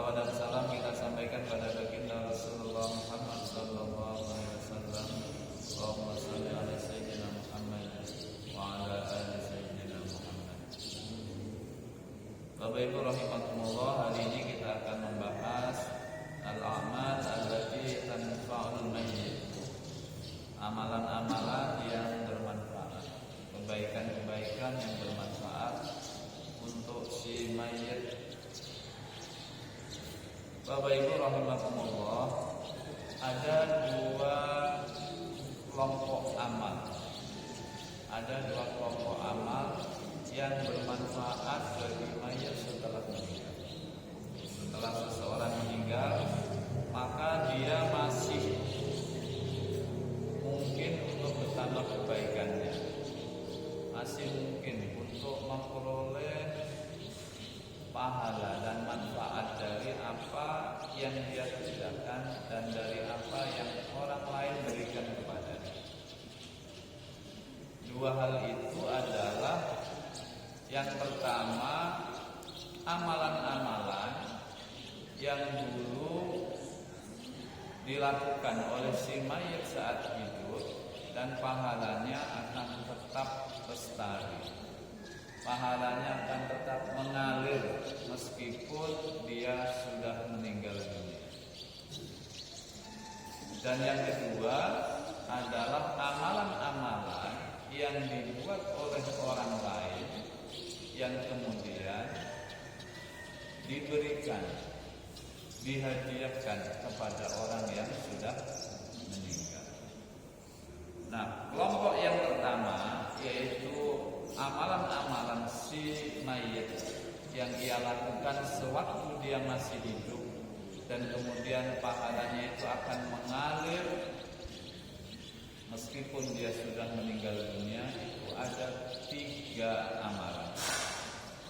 salawat dan salam kita sampaikan pada baginda Rasulullah Muhammad sallallahu alaihi wasallam. Allahumma shalli ala sayyidina Muhammad wa ala ali sayyidina Muhammad. Bapak Ibu rahimakumullah, hari ini kita akan membahas al-a'mal allati tanfa'ul mayyit. Amalan-amalan yang bermanfaat, kebaikan-kebaikan yang bermanfaat untuk si mayit. Bapak Ibu rahimakumullah, ada dua kelompok amal. Ada dua kelompok amal yang bermanfaat bagi mayit setelah meninggal. Setelah seseorang meninggal, maka dia masih mungkin untuk bertambah kebaikannya, masih mungkin untuk memperoleh pahala dan manfaat dari apa yang dia kerjakan dan dari apa yang orang lain berikan kepadanya. Dua hal itu adalah, yang pertama, amalan-amalan yang dulu dilakukan oleh si mayit saat hidup dan pahalanya akan tetap lestari. Pahalanya akan tetap mengalir meskipun dia sudah meninggal dunia. Dan yang kedua adalah amalan-amalan yang dibuat oleh orang lain yang kemudian diberikan, dihadiahkan kepada orang yang sudah meninggal. Nah, kelompok yang pertama yaitu amalan-amalan si mayit yang ia lakukan sewaktu dia masih hidup dan kemudian pahalanya itu akan mengalir meskipun dia sudah meninggal dunia. Itu ada 3 amalan,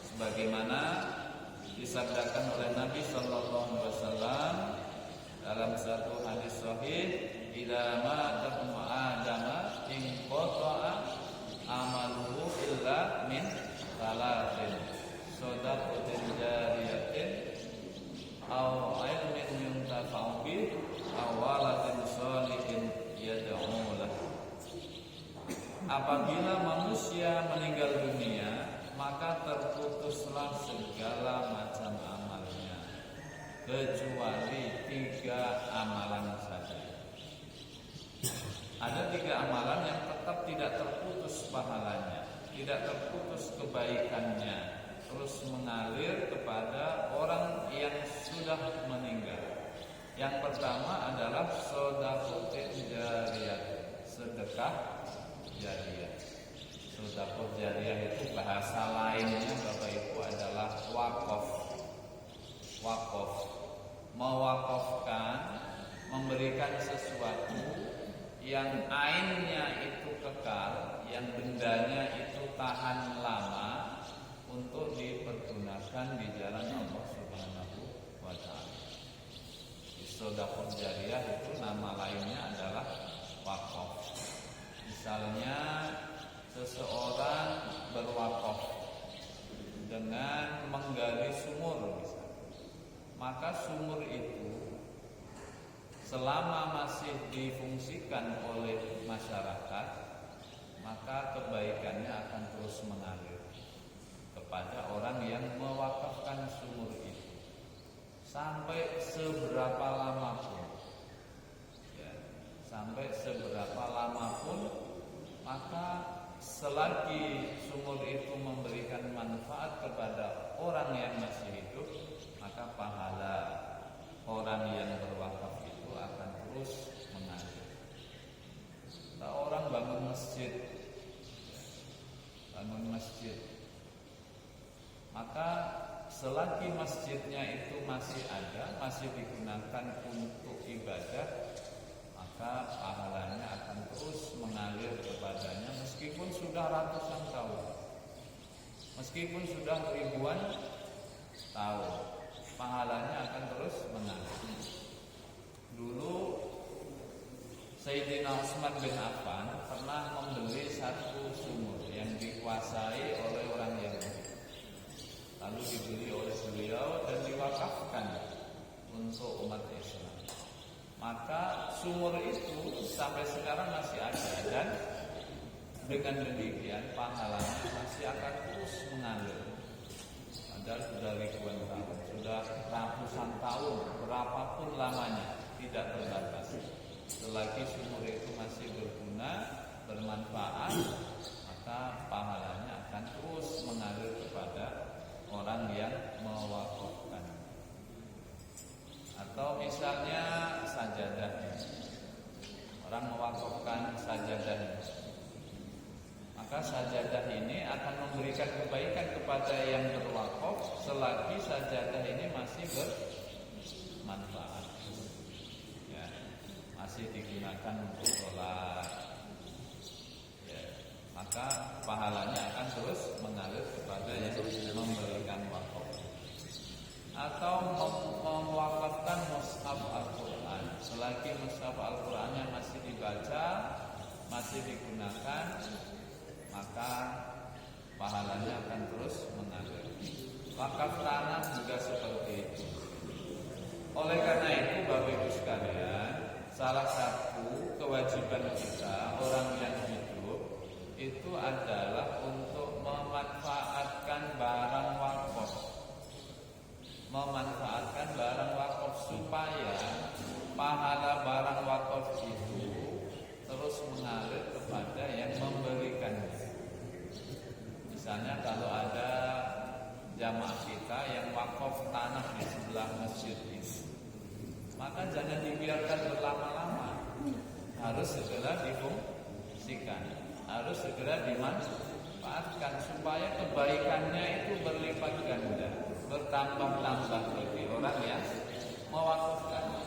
sebagaimana disabdakan oleh Nabi sallallahu alaihi wasallam dalam satu hadis sahih, "Idza mata ibnu Adama inqata'a amaluhu illa min salatin, shadaqatin jariyatin aw ilmin yuntafa'u bih aw waladin shalihin yad'u lahu." Apabila manusia meninggal dunia, maka terputuslah segala macam amalnya kecuali 3 amalan saja. Ada 3 amalan yang tetap tidak terputus pahalanya, tidak terputus kebaikannya, terus mengalir kepada orang yang sudah meninggal. Yang pertama adalah shadaqatin jariyah, sedekah jariyah. Sedekah jariyah itu bahasa lainnya Bapak Ibu adalah wakaf. Wakaf, mewakafkan, memberikan sesuatu yang ainnya itu kekal, yang bendanya itu tahan lama untuk dipergunakan di jalan Allah Subhanahu wa ta'ala. Sedekah jariyah itu nama lainnya adalah wakaf. Misalnya seseorang berwakaf dengan menggali sumur misalnya, maka sumur itu selama masih difungsikan oleh masyarakat, maka kebaikannya akan terus mengalir kepada orang yang mewakafkan sumur itu sampai seberapa lama pun, ya, sampai seberapa lama pun, maka selagi sumur itu memberikan manfaat kepada orang yang masih hidup, maka pahala orang yang berwakaf itu akan terus mengalir. Nah, orang bangun masjid, maka selagi masjidnya itu masih ada, masih digunakan untuk ibadah, maka pahalanya akan terus mengalir kepadanya meskipun sudah ratusan tahun, meskipun sudah ribuan tahun, pahalanya akan terus mengalir. Dulu Sayyidina Utsman bin Affan pernah membeli satu sumur yang dikuasai oleh orang Yahudi, lalu dibeli oleh beliau dan diwakafkan maka sumur itu sampai sekarang masih ada, dan dengan demikian pahalanya masih akan terus mengalir. Padahal sudah ribuan tahun, sudah ratusan tahun, berapapun lamanya, tidak terbatas. Selagi sumur itu masih berguna, bermanfaat, maka pahalanya akan terus mengalir kepada orang yang mewakafkan. Atau misalnya sajadahnya, orang mewakafkan sajadahnya, maka sajadah ini akan memberikan kebaikan kepada yang berwakaf selagi sajadah ini masih bermanfaat, ya, masih digunakan untuk sholat, ya, maka pahalanya akan terus mengalir kepada yang memberikan wakaf. Atau mewakafkan mushaf Al-Quran, selagi mushaf Al-Qurannya masih dibaca, masih digunakan, maka pahalanya akan terus mengalir. Wakaf tanah juga seperti itu. Oleh karena itu, Bapak Ibu sekalian, salah satu kewajiban kita orang yang hidup itu adalah untuk memanfaatkan barang wakaf. Memanfaatkan barang wakaf supaya pahala barang wakaf itu terus mengalir kepada yang memberikannya. Misalnya kalau ada jamaah kita yang wakaf tanah di sebelah masjid ini, maka jangan dibiarkan berlama-lama, harus segera difungsikan, harus segera dimanfaatkan supaya kebaikannya itu berlipat ganda, bertambah-tambah bagi orang yang mewakafkan.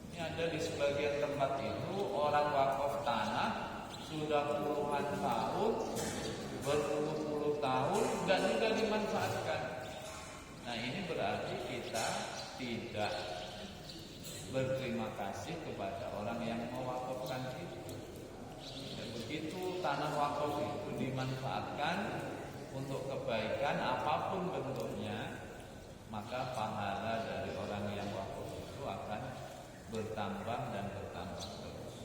Ini ada di sebagian tempat itu orang wakaf tanah sudah puluhan tahun, berpuluh-puluh tahun, dan juga dimanfaatkan. Nah, ini berarti kita tidak berterima kasih kepada orang yang mewakafkan itu. Dan begitu tanah wakaf itu dimanfaatkan untuk kebaikan apapun bentuknya, maka pahala dari orang yang wakaf itu akan bertambah dan bertambah terus.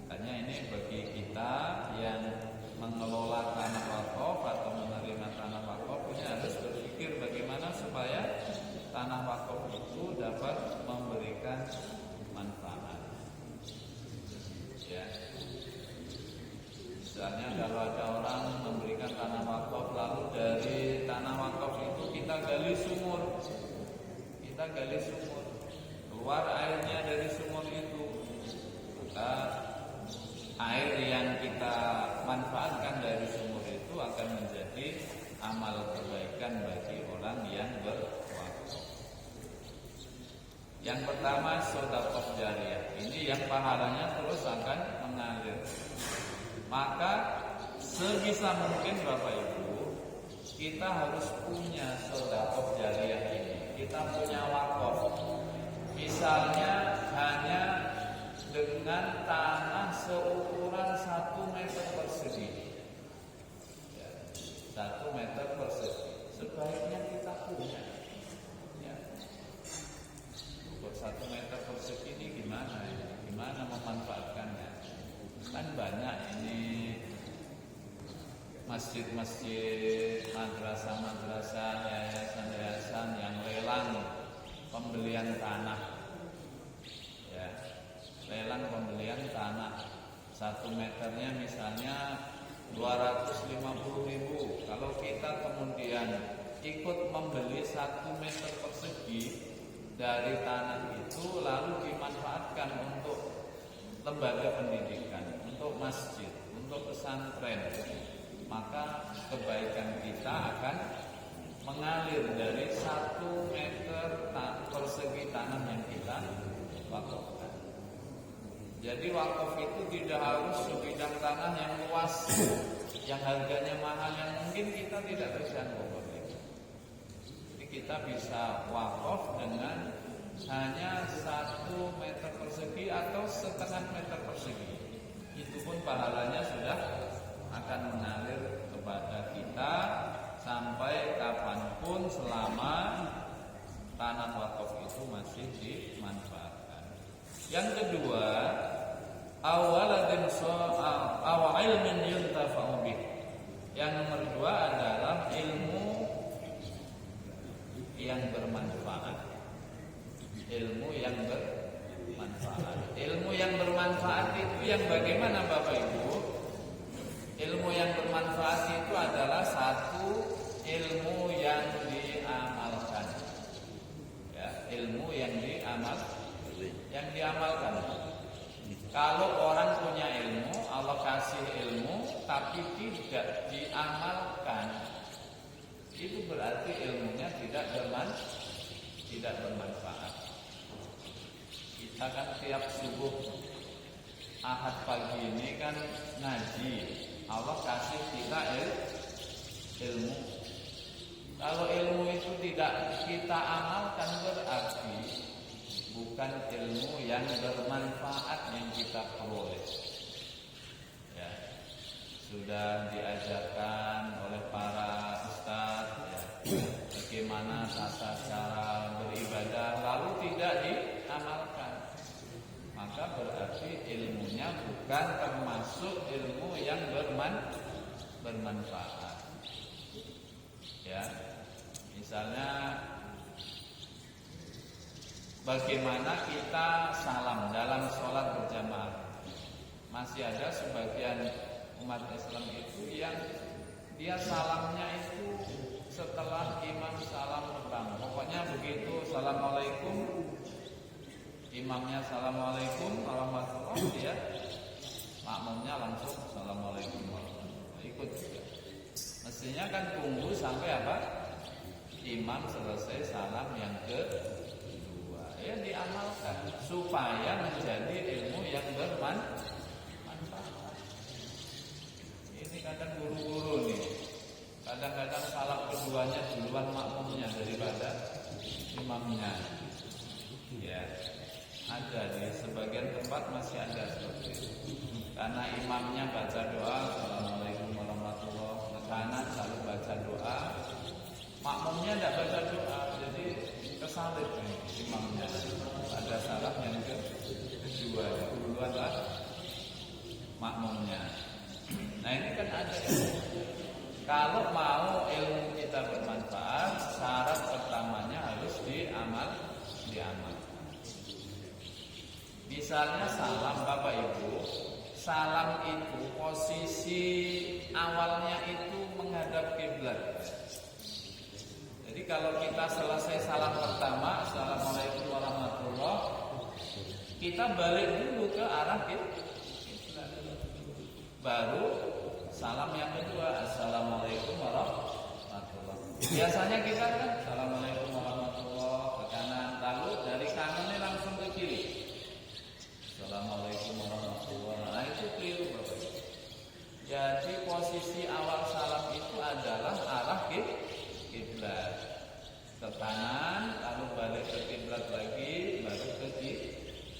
Makanya ini bagi kita yang mengelola tanah wakaf atau menerima tanah wakaf, ini harus berpikir bagaimana supaya tanah wakaf itu dapat memberikan manfaat. Ya. Misalnya kalau ada orang memberikan tanah wakaf, lalu dari tanah wakaf itu kita gali sumur, keluar airnya dari sumur itu, maka air yang kita manfaatkan dari sumur itu akan menjadi amal kebaikan bagi orang yang berwakaf. Yang pertama, sedekah jariyah. Ini yang pahalanya terus akan mengalir. Maka sebisa mungkin Bapak Ibu, kita harus punya sedekah jariyah ini. Kita punya wakaf. Misalnya hanya dengan tanah seukuran 1 meter persegi, 1 meter persegi, sebaiknya kita punya. Ya. Untuk 1 meter persegi ini gimana? Gimana memanfaatkannya? Kan banyak ini masjid-masjid, madrasah-madrasah, yayasan-yayasan yang lelang pembelian tanah, ya, lelang pembelian tanah 1 meternya misalnya 250.000. Kalau kita kemudian ikut membeli 1 meter persegi dari tanah itu, lalu dimanfaatkan untuk lembaga pendidikan, untuk masjid, untuk pesantren, maka kebaikan kita akan mengalir dari 1 meter persegi tanah yang kita wakafkan. Jadi wakaf itu tidak harus sebidang tanah yang luas, yang harganya mahal, yang mungkin kita tidak tersanggup. Jadi kita bisa wakaf dengan hanya 1 meter persegi atau setengah meter persegi. Itu pun pahalanya sudah akan mengalir kepada kita sampai kapanpun selama tanah wakaf itu masih dimanfaatkan. Yang kedua, awaladin aw ilmin yuntafa'u bih. Yang nomor dua adalah ilmu yang bermanfaat. Ilmu yang bermanfaat. Ilmu yang bermanfaat itu yang bagaimana Bapak Ibu? Ilmu yang bermanfaat itu adalah satu ilmu yang diamalkan. Ya, ilmu yang diamalkan. Kalau orang punya ilmu, Allah kasih ilmu tapi tidak diamalkan, itu berarti ilmunya tidak bermanfaat. Kita kan tiap subuh Ahad pagi ini kan ngaji, Allah kasih kita ilmu. Kalau ilmu itu tidak kita amalkan berarti bukan ilmu yang bermanfaat yang kita peroleh. Ya, sudah diajarkan oleh para ustadz ya, bagaimana tata cara beribadah, lalu tidak diamalkan, maka berarti ilmunya bukan termasuk ilmu yang bermanfaat. Ya, misalnya bagaimana kita salam dalam sholat berjamaah. Masih ada sebagian umat Islam itu yang dia salamnya itu setelah imam salam pertama. Pokoknya begitu assalamualaikum, imamnya assalamualaikum warahmatullahi wabarakatuh, dia makmumnya langsung assalamualaikum warahmatullahi wabarakatuh, ikut juga. Mestinya kan tunggu sampai apa? Imam selesai salam yang kedua, ya diamalkan supaya menjadi ilmu yang bermanfaat. Ini kadang guru-guru nih, kadang-kadang salam keduanya duluan makmumnya daripada imamnya. Ya, ada di sebagian tempat masih ada seperti itu. Karena imamnya baca doa assalamualaikum warahmatullahi wabarakatuh, ke kanan lalu baca doa, makmumnya tidak baca doa, jadi kesalip nih imamnya. Ada salah yang kedua, duluanlah makmumnya. Nah ini kan ada ya. Kalau mau ilmu kita bermanfaat, syarat pertamanya harus diamalkan. Misalnya salam Bapak Ibu, salam itu posisi awalnya itu menghadap kiblat. Jadi kalau kita selesai salam pertama, assalamualaikum warahmatullahi wabarakatuh, kita balik dulu ke arah kiblat. Baru salam yang kedua, assalamualaikum warahmatullahi wabarakatuh. Biasanya kita kan assalamualaikum warahmatullahi wabarakatuh ke kanan, lalu dari kanannya langsung ke kiri. Assalamualaikum warahmatullahi wabarakatuh. Nah itu keliru Bapak. Jadi posisi awal salam itu adalah arah kiblat, ke kanan, lalu balik ke kiblat lagi, baru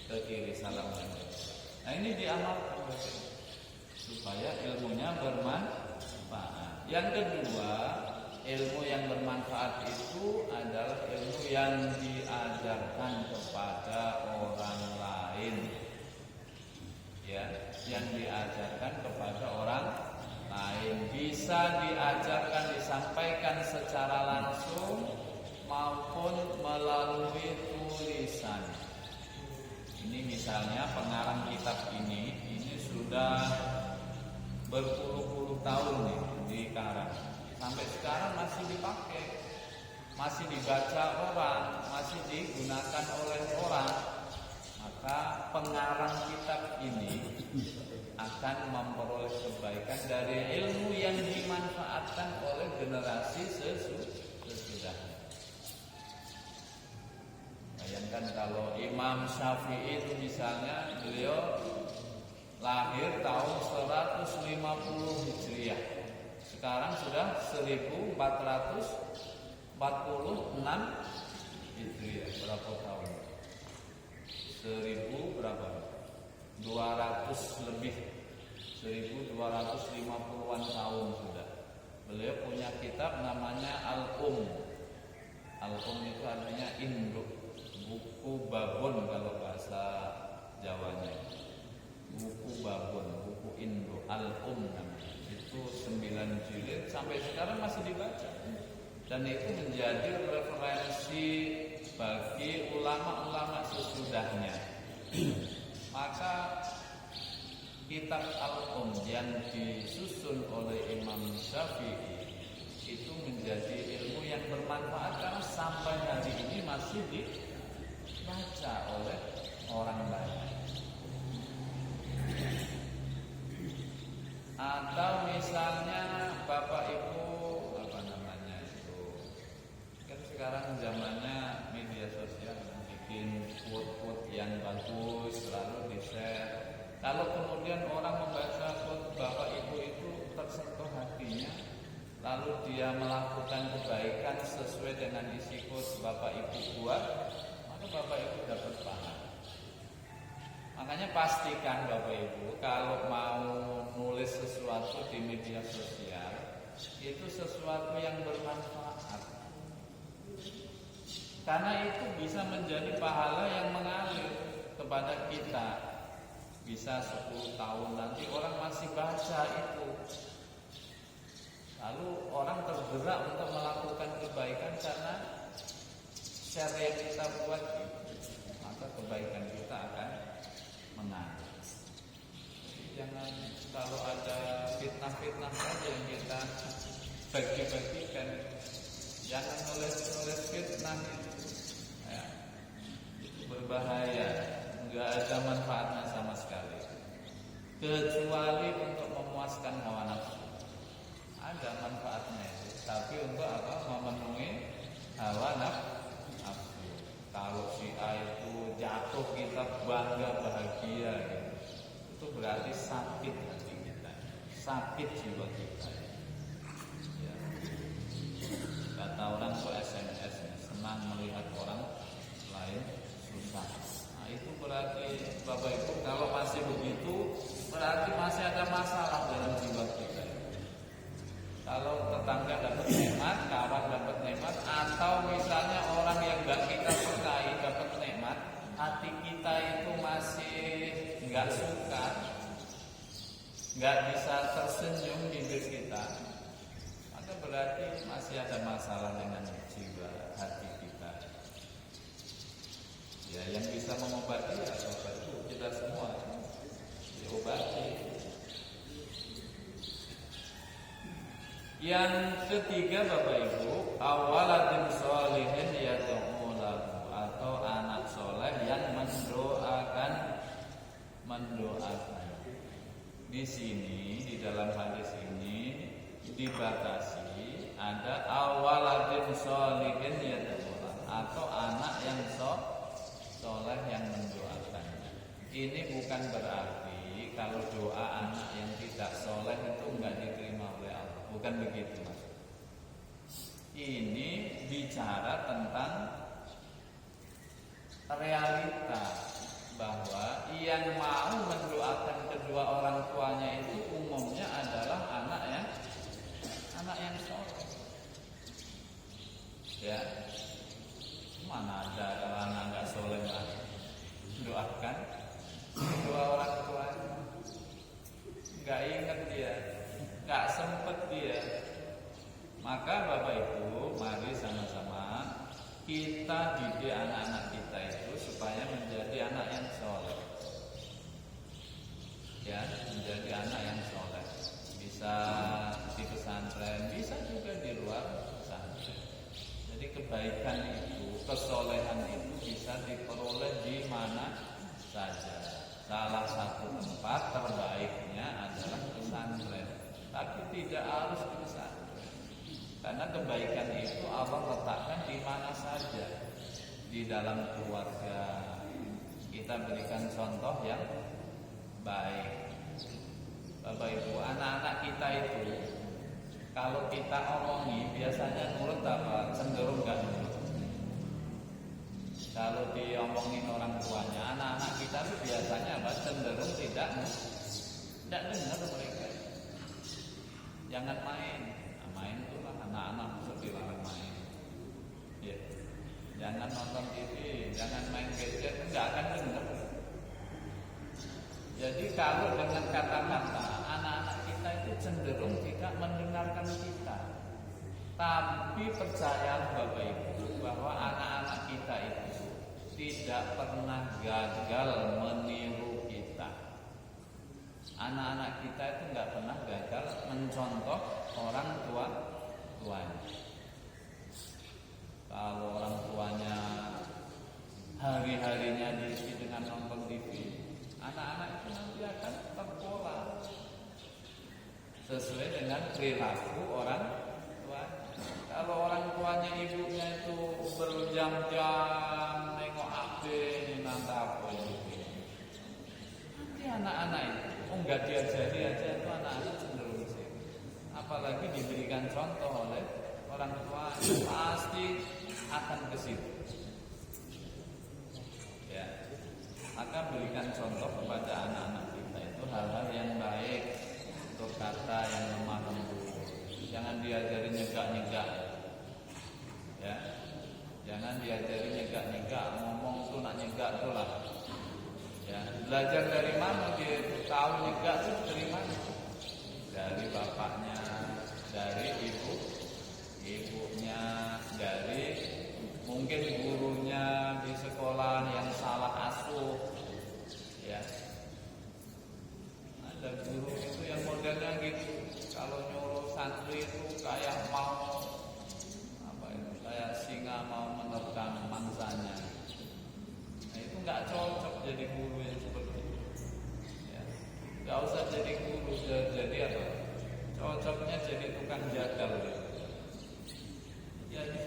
ke kiri salamnya. Nah ini diamalkan Bapak, supaya ilmunya bermanfaat. Yang kedua, ilmu yang bermanfaat itu adalah ilmu yang diajarkan kepada orang lain. Ya, yang diajarkan kepada orang lain, bisa diajarkan, disampaikan secara langsung maupun melalui tulisan. Ini misalnya pengarang kitab ini sudah berpuluh-puluh tahun nih dikarang, sampai sekarang masih dipakai, masih dibaca orang, masih digunakan oleh orang. Maka pengarang kitab ini akan memperoleh kebaikan dari ilmu yang dimanfaatkan oleh generasi sesudahnya. Bayangkan kalau Imam Syafi'i itu misalnya, beliau lahir tahun 150 Hijriah. Sekarang sudah 1446 Hijriah. Berapa tahun? 1000 berapa? 200 lebih. 1250-an tahun sudah. Beliau punya kitab namanya Al-Um. Al-Um itu artinya induk, buku sampai sekarang masih dibaca. Dan itu menjadi referensi bagi ulama-ulama sesudahnya. Maka kitab yang disusun oleh Imam Syafi'i itu menjadi ilmu yang bermanfaat karena sampai hari ini masih dibaca oleh orang banyak. Atau misalnya Bapak Ibu kan sekarang zamannya media sosial, bikin quote-quote yang bagus lalu di-share. Kalau kemudian orang membaca quote Bapak Ibu itu tersentuh hatinya, lalu dia melakukan kebaikan sesuai dengan isi quote Bapak Ibu buat, maka Bapak Ibu dapat pahala. Makanya pastikan Bapak Ibu kalau mau nulis sesuatu di media sosial itu sesuatu yang bermanfaat, karena itu bisa menjadi pahala yang mengalir kepada kita. Bisa 10 tahun nanti orang masih baca itu, lalu orang tergerak untuk melakukan kebaikan karena share yang kita buat itu, maka kebaikan kita akan mengalir. Jangan kalau ada fitnah-fitnah saja yang kita bagi-bagikan, jangan nulis fitnah itu, ya, itu berbahaya, nggak ada manfaatnya sama sekali, kecuali untuk memuaskan hawa nafsu. Ada manfaatnya itu, tapi untuk apa? Memenuhi hawa nafsu. Kalau si A itu jatuh kita bangga bahagia gitu, itu berarti sakit hati kita, sakit jiwa kita. Ya. Kata orang tuh SMS, senang melihat orang lain susah. Nah itu berarti Bapak Ibu kalau masih begitu berarti masih ada masalah dalam jiwa kita. Kalau tetangga dapat nikmat, kawan dapat nikmat, atau misalnya orang yang gak kita sukai dapat nikmat, hati kita itu masih gak suka, gak bisa tersenyum bibir kita, maka berarti masih ada masalah dengan jiwa hati kita. Ya, yang bisa mengobati ya Bapak Ibu kita semua, diobati. Yang ketiga Bapak Ibu, awaladin sholihin yad'u lahu, atau anak soleh yang mendoakan. Di sini di dalam hadis ini dibatasi ada awaladin sholihin yad'u lahu, atau anak yang soleh yang mendoakan. Ini bukan berarti kalau doa anak yang tidak soleh itu enggak diterima oleh Allah. Bukan begitu, Mas. Ini bicara tentang realita bahwa yang mau mendoakan kedua orang tuanya itu umumnya adalah anak yang soleh. Ya, mana ada kalau anak nggak soleh lah doakan kedua orang tuanya, nggak ingat dia, nggak sempet dia. Maka Bapak Ibu, mari sama-sama kita didik anak-anak kita itu supaya menjadi anak yang soleh. Ya, menjadi anak yang soleh. Bisa di pesantren, bisa juga di luar pesantren. Jadi kebaikan itu, kesolehan itu bisa diperoleh di mana saja. Salah satu tempat terbaiknya adalah pesantren. Tapi tidak harus di pesantren, karena kebaikan itu Allah letakkan di mana saja. Di dalam keluarga kita berikan contoh yang baik. Bapak Ibu, anak-anak kita itu kalau kita omongi biasanya nurut apa cenderung gak nurut. Kalau diomongin orang tuanya, anak-anak kita itu biasanya apa cenderung tidak dengar mereka. Jangan main. Nah, main itu lah anak-anak masuk dilarang main. Ya. Jangan nonton TV, jangan main gadget, enggak akan dengar. Jadi kalau dengan kata-kata anak-anak kita kita itu cenderung tidak mendengarkan kita. Tapi percayalah Bapak Ibu bahwa anak-anak kita itu tidak pernah gagal meniru kita. Anak-anak kita itu nggak pernah gagal mencontoh orang tuanya. Kalau orang tuanya hari-harinya diisi dengan nonton TV, anak-anak itu nanti akan terpola sesuai dengan perilaku orang tua. Kalau orang tuanya ibunya itu berjam-jam nengok HP, nanti apa itu, nanti anak-anak itu nggak diajari aja itu anak-anak cenderung sih. Apalagi diberikan contoh oleh orang tua, pasti akan ke situ. Ya, maka berikan contoh kepada anak-anak kita itu hal-hal yang baik, untuk kata yang lemah lembut. Jangan diajari nyegak-nyegak. Ya, jangan diajari nyegak-nyegak. Ngomong tuh nak nyegak tuh lah. Ya, belajar dari mana dia tahu nyegak tuh dari mana? Dari bapaknya, dari ibunya, dari mungkin gurunya di sekolah yang salah asuh. Ya, ada guru itu yang modelnya gitu, kalau nyuruh santri itu kayak mau apa itu, kayak singa mau menerkam mangsanya. Nah, itu nggak cocok jadi guru yang seperti itu. Ya, nggak usah jadi guru, jadi apa? Cocoknya jadi tukang jagal. Jadi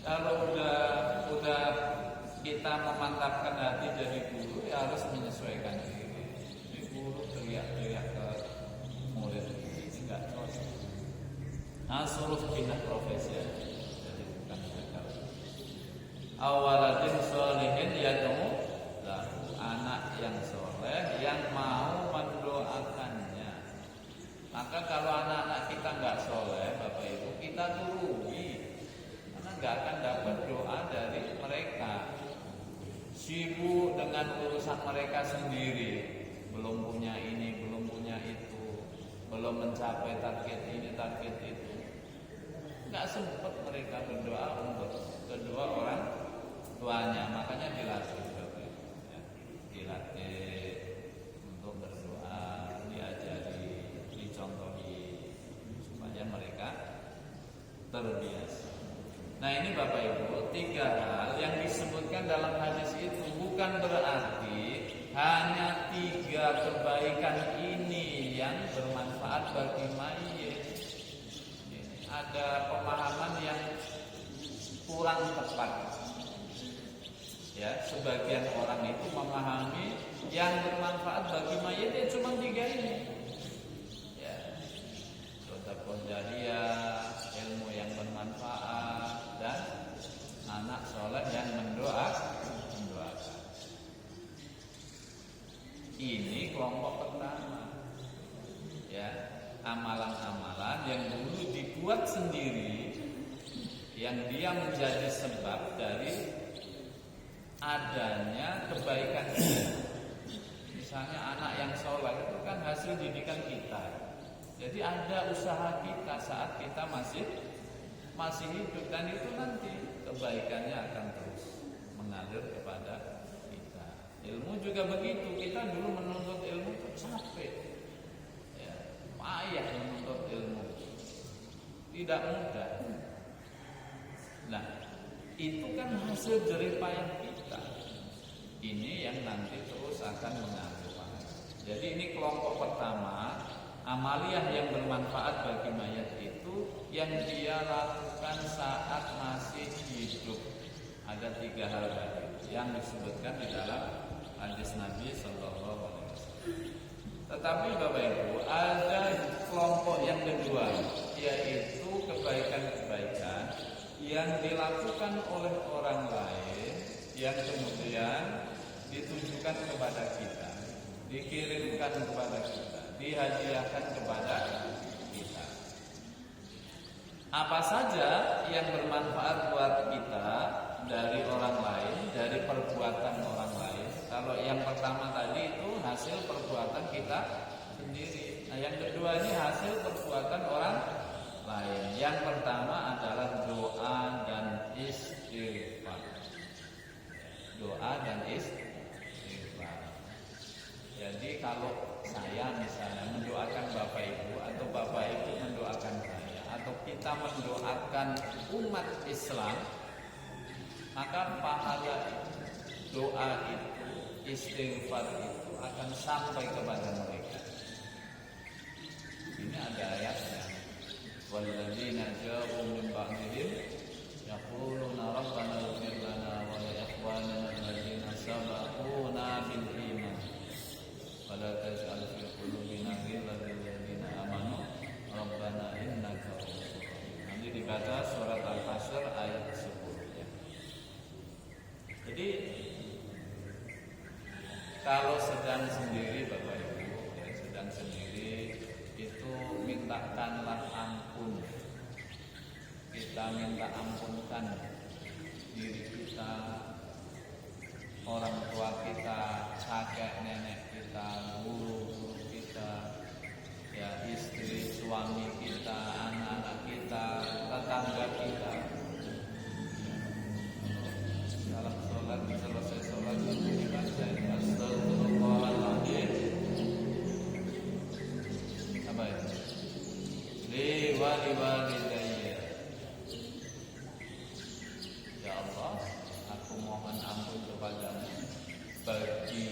kalau udah kita memantapkan hati jadi guru, ya harus menyesuaikan diri. Jadi guru teriak-teriak ke murid ini nggak cocok. Nah, suruh pindah profesi aja, jadi bukan jagal. Awaladin sholihin yad'u lahu, anak yang soleh yang mau mendoakannya. Maka kalau anak-anak kita nggak soleh, Bapak Ibu, kita tuh rugi. Gak akan dapat doa dari mereka. Sibuk dengan urusan mereka sendiri, belum punya ini, belum punya itu, belum mencapai target ini, target itu. Gak sempat mereka berdoa untuk kedua orang tuanya. Makanya dilatih, ya, dilatih untuk berdoa, diajari, dicontohi supaya mereka terbiasa. Nah, ini Bapak Ibu, 3 hal yang disebutkan dalam hadis itu bukan berarti hanya 3 kebaikan ini yang bermanfaat bagi mayit. Ada pemahaman yang kurang tepat. Ya, sebagian orang itu memahami yang bermanfaat bagi mayit ya cuma 3 ini. Ya, sedekah jariyah, ilmu yang bermanfaat, dan anak soleh yang mendoakan. Ini kelompok pertama. Ya, amalan-amalan yang dulu dibuat sendiri, yang dia menjadi sebab dari adanya kebaikan kita. Misalnya anak yang soleh itu kan hasil didikan kita. Jadi ada usaha kita saat kita masih hidup, dan itu nanti kebaikannya akan terus mengalir kepada kita. Ilmu juga begitu. Kita dulu menuntut ilmu itu capek, ya, payah menuntut ilmu, tidak mudah. Nah, itu kan hasil jerih payah kita. Ini yang nanti terus akan mengalir. Jadi ini kelompok pertama, amaliyah yang bermanfaat bagi mayat itu yang dia lakukan saat masih hidup. Ada 3 hal tadi yang disebutkan di dalam hadis Nabi Sallallahu Alaihi Wasallam. Tetapi Bapak Ibu, ada kelompok yang kedua, yaitu kebaikan-kebaikan yang dilakukan oleh orang lain yang kemudian ditujukan kepada kita, dikirimkan kepada kita, dihadiahkan kepada kita. Apa saja yang bermanfaat buat kita dari orang lain, dari perbuatan orang lain. Kalau yang pertama tadi itu hasil perbuatan kita sendiri. Nah, yang kedua ini hasil perbuatan orang lain. Yang pertama adalah doa dan istighfar. Doa dan istighfar. Jadi kalau saya misalnya mendoakan Bapak Ibu atau Bapak Ibu mendoakan saya atau kita mendoakan umat Islam, maka pahala doa itu, istighfar itu akan sampai kepada mereka. Ini ada ayatnya. Walladzina ja'u min ba'dihim yaquluna rabbana ighfir lana wa li ikhwanina alladzina sabaquna bil iman wa la taj'al fi qulubina ghillan lil ladzina amanu rabbana innaka ra'ufur rahim. Nanti dibaca surat Al-Hasyr ayat 10 ya. Jadi kalau sedang sendiri Bapak Ibu, ya, sedang sendiri itu mintakanlah ampun. Kita minta ampunkan diri kita, orang tua kita, kakek nenek kita, guru kita, ya istri, suami kita, anak-anak kita, tetangga kita. Dalam sholat, selesai sholat itu dibaca astagfirullahaladzim. Apa itu? Li walidayya. Ya Allah, aku mohon ampun kepadamu bagi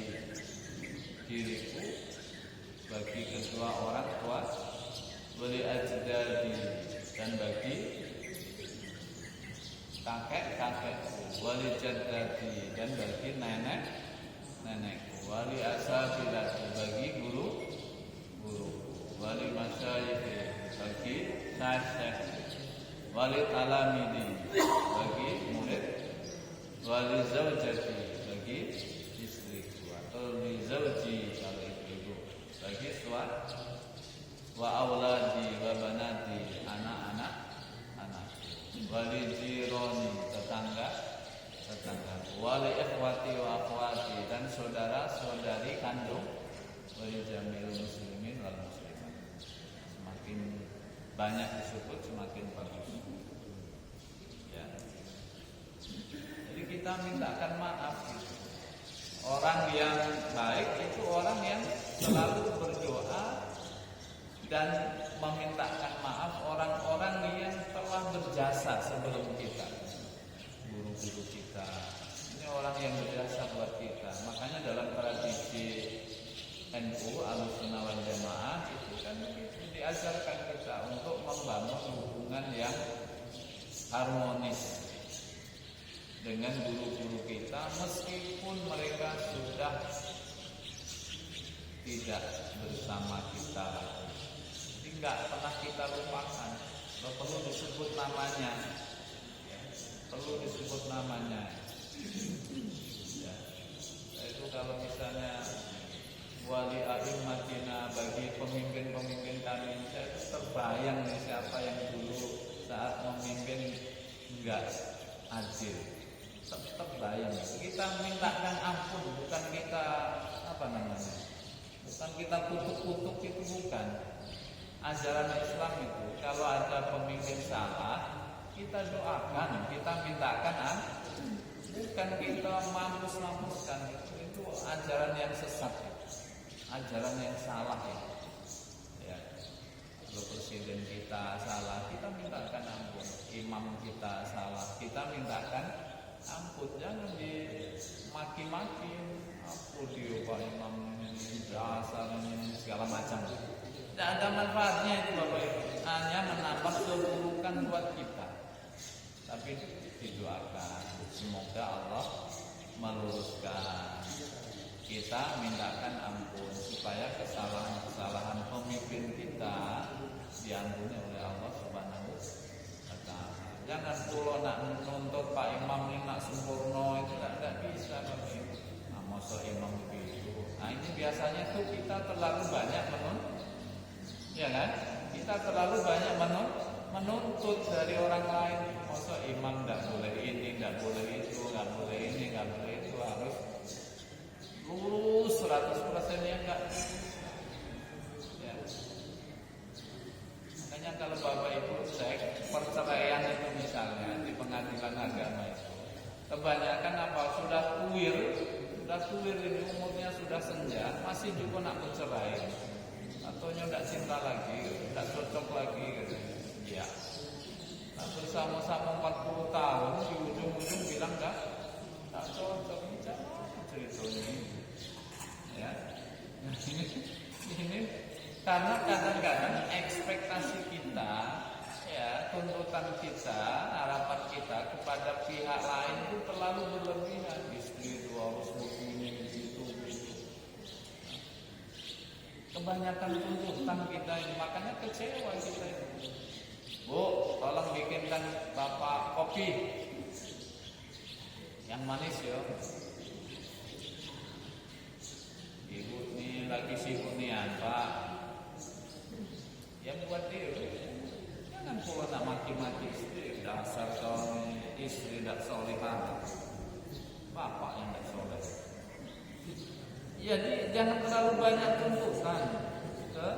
diriku, bagi kedua orang tua, wali ajdadi, dan bagi kakek-kakekku, wali jaddati, dan bagi nenek-nenekku, wali ashabilati, bagi guru-guru, wali masyayikhi, bagi syekh, wali talamidi, bagi murid, wali zaujati, bagi istriku, atau li zauji kalau ibu-ibu, bagi suami, wa auladi wa banati, anak-anak, wali jironi, tetangga, wali ikhwati wa akhwati, dan saudara-saudari kandung, wali jamil muslimin wal muslimat. Semakin banyak disebut semakin bagus. Ya. Jadi kita mintakan maaf. Orang yang baik itu orang yang selalu berdoa dan memintakan maaf orang-orang yang telah berjasa sebelum kita, guru-guru kita. Ini orang yang berjasa buat kita. Makanya dalam tradisi NU Ahlussunnah wal Jamaah itu kan itu diajarkan kita untuk membangun hubungan yang harmonis dengan guru-guru kita meskipun mereka sudah tidak bersama kita lagi. Tidak pernah kita lupakan. Perlu disebut namanya, ya, perlu disebut namanya. Ya. Itu kalau misalnya wali a'immatina, bagi pemimpin-pemimpin kami, saya terbayang nih siapa yang dulu saat memimpin enggak adil. Terbayang. Kita mintakan ampun, bukan kita bukan kita kutuk-kutuk, itu bukan. Ajaran Islam itu kalau ada pemimpin salah, kita doakan, kita mintakan ampun, bukan kita mampus-mampuskan. Itu ajaran yang sesat, ajaran yang salah ya. Kalau presiden kita salah, kita mintakan ampun. Imam kita salah, kita mintakan ampun. Jangan dimaki-maki, apa dia Pak Imam ini dasar ini segala macam. Tidak ada manfaatnya itu Bapak Ibu, hanya menambah keburukan buat kita. Tapi didoakan, semoga Allah meluruskan. Kita mintakan ampun supaya kesalahan-kesalahan pemimpin kita diampuni oleh Allah Subhanahu wa Ta'ala. Jangan pulau nak menuntut Pak Imam ini nak sempurna, itu tidak bisa Bapak Ibu. Nah, masa imam begitu. Nah, ini biasanya tuh kita terlalu banyak ya kan? Kita terlalu banyak menuntut dari orang lain. Masa imam tidak boleh ini, tidak boleh itu, tidak boleh ini, tidak boleh itu, harus lurus 100% ya enggak? sudah tulir ini, umurnya sudah senja, masih juga nak bercerai, atau tidak cinta lagi, tidak cocok lagi, gitu. Ya. Nah, bersama-sama 40 tahun, di ujung-ujung bilang tak cocok, ceritanya. Ya. Nah, ini karena kadang-kadang ekspektasi kita, ya, tuntutan kita, harapan kita kepada pihak lain itu terlalu berlebihan. Istri itu harus begini, begitu. Kebanyakan tuntutan kita ini, makanya kecewa kita itu. Bu, tolong bikinkan Bapak kopi yang manis ya. Ibu ini lagi sibuk nih Pak. Yang buat dia, jangan pula nak maki-maki istri. Dasar kau istri tidak solehah, bapak yang tidak soleh. Jadi jangan terlalu banyak tuntutan ke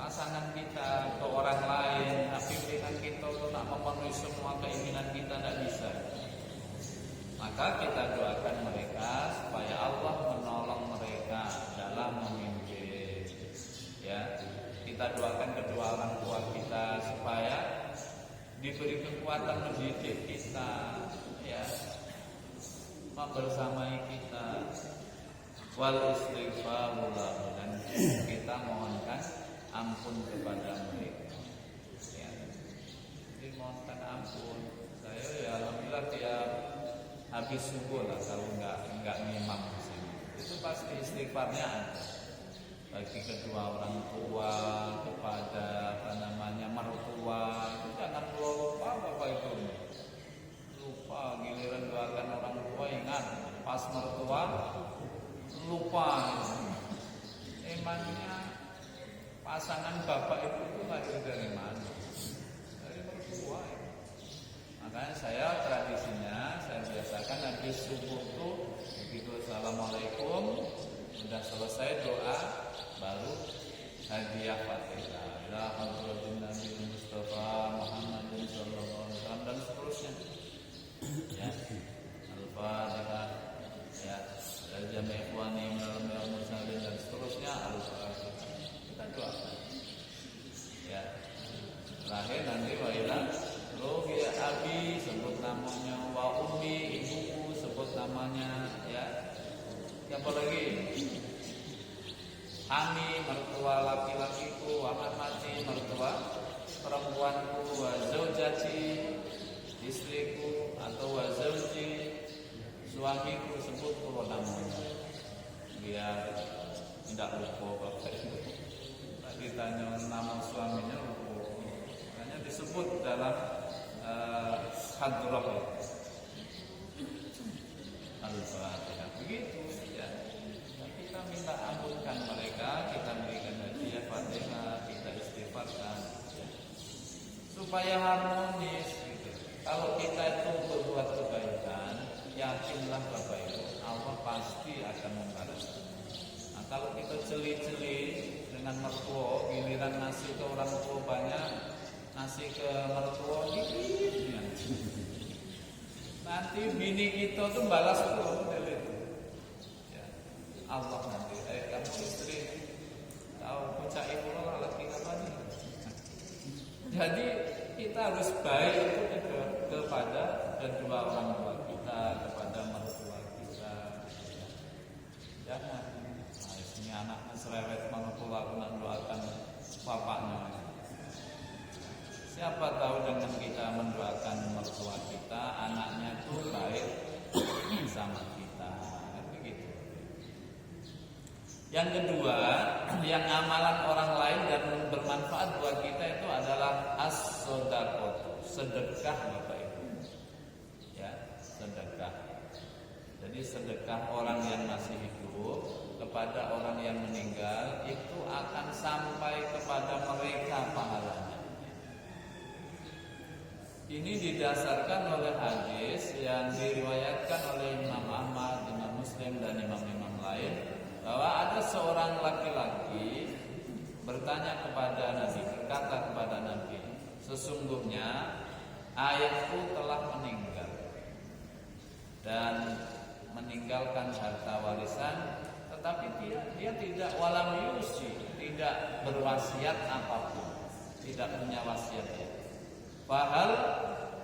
pasangan kita, ke orang lain. Pimpinan kita untuk nak memenuhi semua keinginan kita tidak bisa. Maka kita doakan mereka supaya Allah menolong mereka dalam memimpin. Ya, kita doakan kedua orang tua kita supaya diberi kekuatan mendidik kita, ya, membersamai kita. Wal istighfaru lahu, dan kita mohonkan ampun kepada mereka. Ya, jadi mohonkan ampun. Saya ya alhamdulillah tiap habis subuh lah, kalau enggak ngimam di sini, itu pasti istighfarnya ada. Bagi kedua orang tua, kepada mertua, itu jangan lupa Bapak Ibu. Lupa giliran doakan orang tua, ingat pas mertua lupa. Emangnya pasangan Bapak Ibu itu lahir dari mana? Dari mertua. Ya. Makanya saya tradisinya saya biasakan habis subuh itu begitu assalamualaikum, sudah selesai doa, baru hadiah Fatihah. La hadratin Nabi Mustafa Muhammadin sallallahu alaihi wasallam dan seterusnya. Ya. Al-Fatihah. Ya. Jami' ikhwani minal muslimin dan seterusnya. Al-Fatihah. Kita doakan. Ya. Terakhir nanti wa ila rohi abi, sebut namanya, wa ummi, ibuku, sebut namanya, ya. Siapa lagi? Ami, mertua laki-lakiku, wa amati, mertua perempuanku, wa zaujati, istriku, atau wa zauji, suamiku, sebut pula namanya biar tidak lupa Bapak Ibu. Tadi tanya nama suaminya lupa, makanya disebut dalam hadrah Al-Fatihah. Begitu ya. Kita minta ampunkan mereka, kita berikan hadiah Fatihah, kita istighfarkan ya. Supaya harmonis gitu. Kalau kita itu berbuat kebaikan, yakinlah Bapak Ibu, Allah pasti akan membalas. Nah, kalau kita celi-celi dengan mertua, giliran ngasih ke orang tua banyak, ngasih ke mertua dikit, nanti bini kita tuh balas tuh model itu. Ya. Allah nanti, kamu istri tahu pucak ibu lah lagi apa nih. Jadi kita harus baik itu kepada kedua orang tua kita, kepada mertua kita. Jangan, ini anaknya serewet mengelola, aku nak doakan bapaknya. Siapa tahu dengan kita mendoakan mertua kita, anaknya itu baik sama kita, kan begitu. Yang kedua, yang amalan orang lain dan bermanfaat buat kita itu adalah as-shadaqah, sedekah Bapak Ibu. Ya, sedekah. Jadi sedekah orang yang masih hidup kepada orang yang meninggal itu akan sampai kepada mereka pahalanya. Ini didasarkan oleh hadis yang diriwayatkan oleh Imam Ahmad, Imam Muslim dan imam-imam lain, bahwa ada seorang laki-laki bertanya kepada Nabi, berkata kepada Nabi, sesungguhnya ayahku telah meninggal dan meninggalkan harta warisan tetapi dia tidak walam yusi, tidak berwasiat apapun, tidak punya wasiat dia. Fahal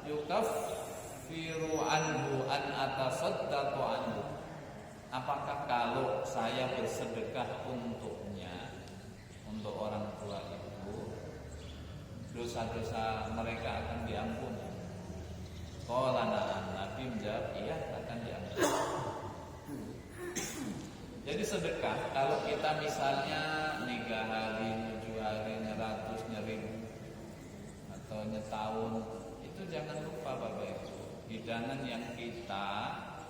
yukaffiru anhu an atasaddaqu anhu. Apakah kalau saya bersedekah untuknya, untuk orang tua itu, dosa-dosa mereka akan diampuni? Qala na'am, Nabi menjawab iya, akan diampuni. Jadi sedekah, kalau kita misalnya 3 hari, 7 hari, 100, 1000 atau nyetahun, itu jangan lupa Bapak Ibu, hidangan yang kita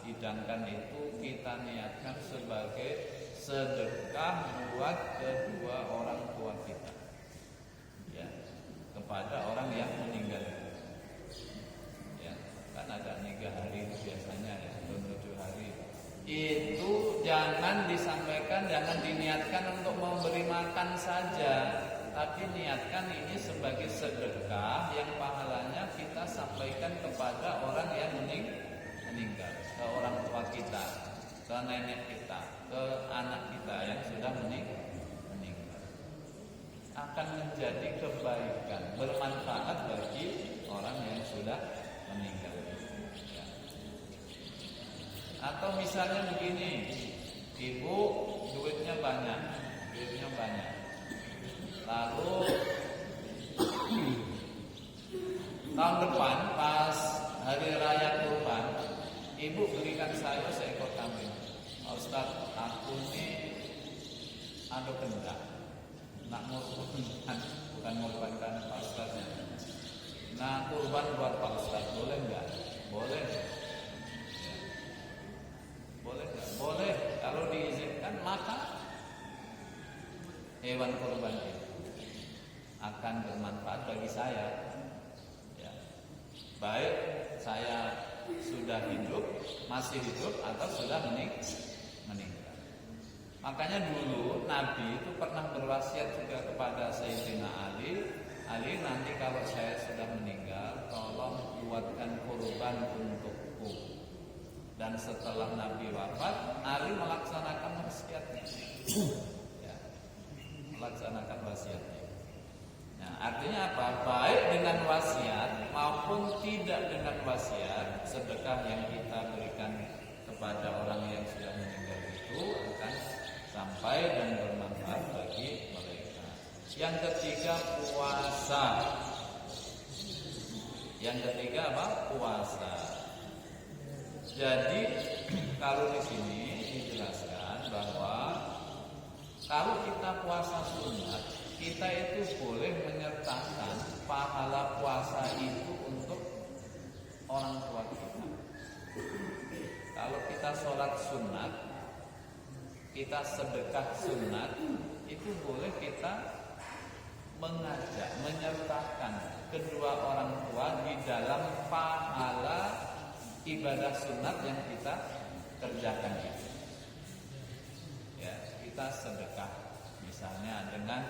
hidangkan itu kita niatkan sebagai sedekah buat kedua orang tua kita, ya, kepada orang yang meninggal. Ya, kan ada 3 hari biasanya ya, atau 7 hari. Itu jangan disampaikan, jangan diniatkan untuk memberi makan saja, tapi niatkan ini sebagai sedekah yang pahalanya kita sampaikan kepada orang yang meninggal, ke orang tua kita, ke nenek kita, ke anak kita yang sudah meninggal. Akan menjadi kebaikan, bermanfaat bagi orang yang sudah meninggal. Atau misalnya begini, ibu duitnya banyak, lalu tahun depan pas hari raya Kurban, ibu belikan saya seekor kambing. Ustaz, aku ini ada benda, nak ngurbankan, bukan ngurbankan Pak Ustaznya. Nah, kurban buat Pak Ustaz, boleh nggak? Boleh. Boleh. Kalau diizinkan, maka hewan kurban itu akan bermanfaat bagi saya. Ya. Baik saya sudah hidup, masih hidup, atau sudah meninggal. Makanya dulu Nabi itu pernah berwasiat juga kepada Sayyidina Ali, nanti kalau saya sudah meninggal, tolong buatkan kurban untukku. Dan setelah Nabi wafat, Ali melaksanakan wasiatnya. Ya, melaksanakan wasiatnya. Nah, artinya apa? Baik dengan wasiat maupun tidak dengan wasiat, sedekah yang kita berikan kepada orang yang sudah meninggal itu akan sampai dan bermanfaat bagi mereka. Yang ketiga, puasa. Yang ketiga apa? Puasa. Jadi kalau di sini dijelaskan bahwa kalau kita puasa sunat, kita itu boleh menyertakan pahala puasa itu untuk orang tua kita. Kalau kita sholat sunat, kita sedekah sunat, itu boleh kita mengajak, menyertakan kedua orang tua di dalam pahala ibadah sunat yang kita kerjakan itu. Ya, kita sedekah misalnya dengan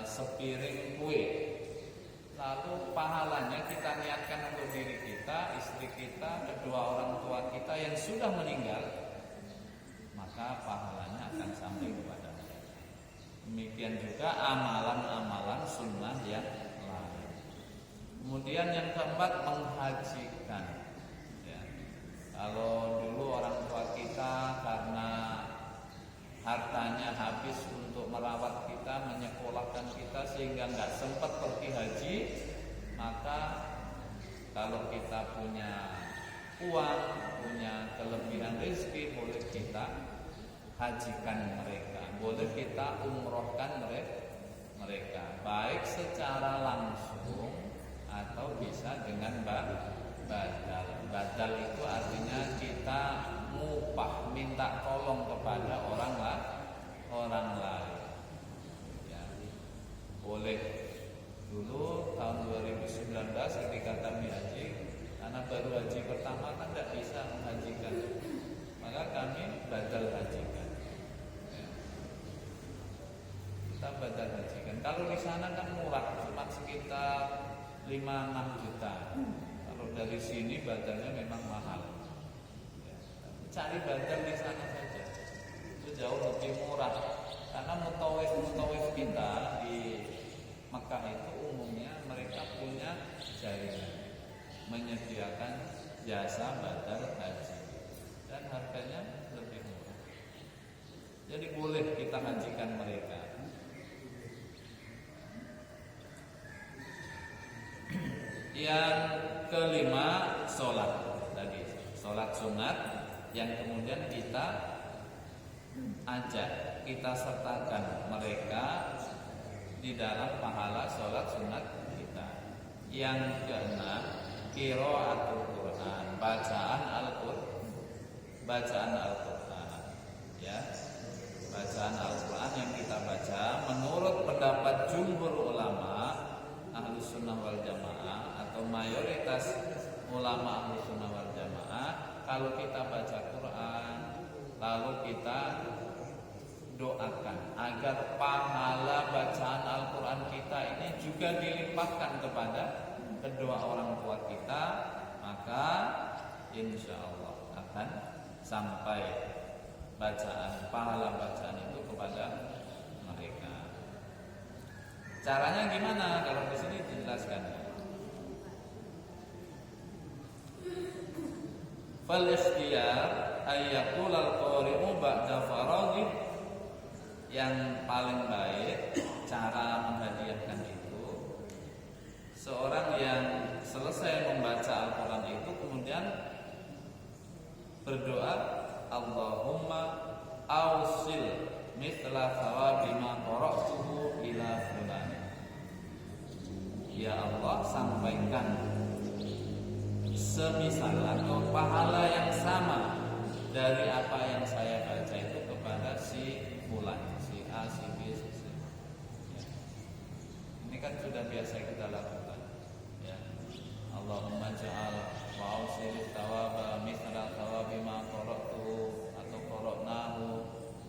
sepiring kue, lalu pahalanya kita niatkan untuk diri kita, istri kita, kedua orang tua kita yang sudah meninggal, maka pahalanya akan sampai kepada mereka. Demikian juga amalan-amalan sunnah yang lain. Kemudian yang keempat, menghajikan. Kalau dulu orang tua kita karena hartanya habis untuk merawat kita, menyekolahkan kita sehingga nggak sempat pergi haji, maka kalau kita punya uang, punya kelebihan rezeki, boleh kita hajikan mereka, boleh kita umrohkan mereka, baik secara langsung atau bisa dengan badal. Badal itu artinya kita mupah, minta tolong kepada orang lain. Ya, boleh. Dulu tahun 2019 ketika kami haji, karena baru haji pertama kan tidak bisa menghajikan, maka kami badal hajikan. Ya. Kita badal hajikan. Kalau di sana kan murah, cuma sekitar 5-6 juta. Dari sini badalnya memang mahal. Ya. Cari badal di sana saja. itu jauh lebih murah. Karena mutawif kita di Mekah itu umumnya mereka punya jaringan menyediakan jasa badal haji dan harganya lebih murah. Jadi boleh kita hajikan mereka. Yang kelima, sholat tadi, sholat sunat yang kemudian kita ajak, kita sertakan mereka di dalam pahala sholat sunat kita. Yang keenam, qiraatul Quran, bacaan Al-Quran, ya, bacaan Al-Quran yang kita baca. Menurut pendapat jumhur ulama Ahlus Sunnah wal Jamaah atau mayoritas ulama Ahlus Sunnah wal Jamaah, kalau kita baca Quran lalu kita doakan agar pahala bacaan Al-Quran kita ini juga dilimpahkan kepada kedua orang tua kita, maka insya Allah akan sampai pahala bacaan itu kepada mereka. Caranya gimana? Kalau di sini dijelaskan. Fal ikhtiyar ayyaqul al-qari'u ba'da faraghi, yang paling baik cara menghadiahkan itu seorang yang selesai membaca Al-Quran itu kemudian berdoa, Allahumma ausil mithla thawabi ma qara'tuhu ila fulan. Ya Allah, sampaikan semisal atau pahala yang sama dari apa yang saya baca itu kepada si fulan, si A, si B, si C. Ya. Ini kan sudah biasa kita lakukan. Ya. Allahumma ja'al wa ausil thawaba mithla thawabi ma qara'tuhu atau qara'nahu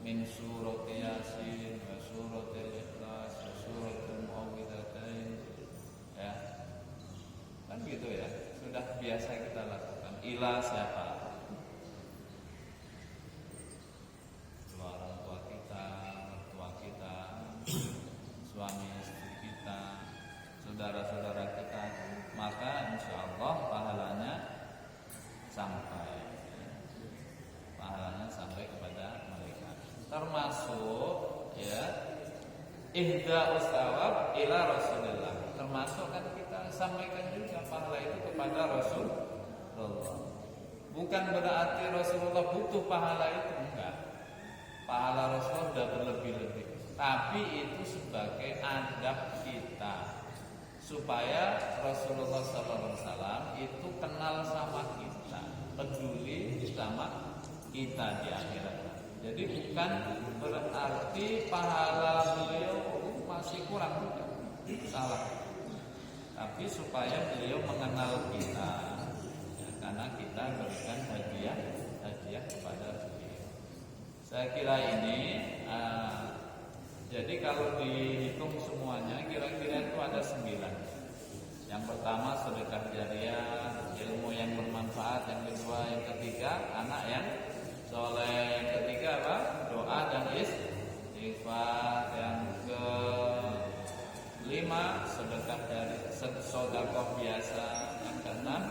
min surati Yasin wa suratil Ikhlas wa suratul Muawwidzatain. Ya. Kan gitu ya. Sudah biasa kita lakukan. Ila siapa? Orang tua kita, mertua kita, suami istri kita, saudara-saudara kita, maka insya Allah pahalanya sampai kepada mereka. Termasuk ya ihda'us thawab ila Rasulillah. Termasuk kan kita sampaikan juga pahala itu kepada Rasulullah. Bukan berarti Rasulullah butuh pahala itu, enggak. Pahala Rasul sudah berlebih-lebih, tapi itu sebagai adab kita supaya Rasulullah SAW itu kenal sama kita, peduli sama kita di akhirat. Jadi bukan berarti pahala beliau masih kurang, bukan, salah. Tapi supaya beliau mengenal kita, ya, karena kita berikan hadiah kepada beliau. Saya kira ini jadi kalau dihitung semuanya kira-kira itu ada 9. Yang pertama sedekah jariah, ilmu yang bermanfaat. Yang kedua, yang ketiga anak yang soleh. Yang ketiga apa? Doa dan istighfar. Yang kelima sedekah sedekah biasa. Yang keenam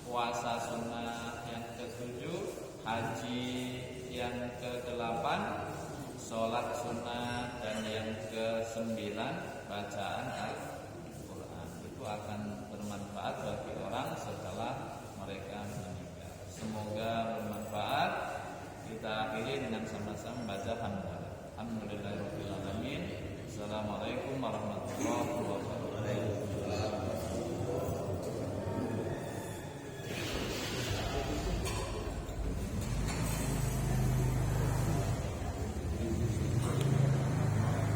puasa sunnah. Yang ketujuh haji. Yang ke-8 sholat sunnah, dan yang ke-9 bacaan Al-Quran. Itu akan bermanfaat bagi orang setelah mereka meninggal. Semoga bermanfaat. Kita akhiri dengan sama-sama baca hamdalah. Alhamdulillahirabbil alamin.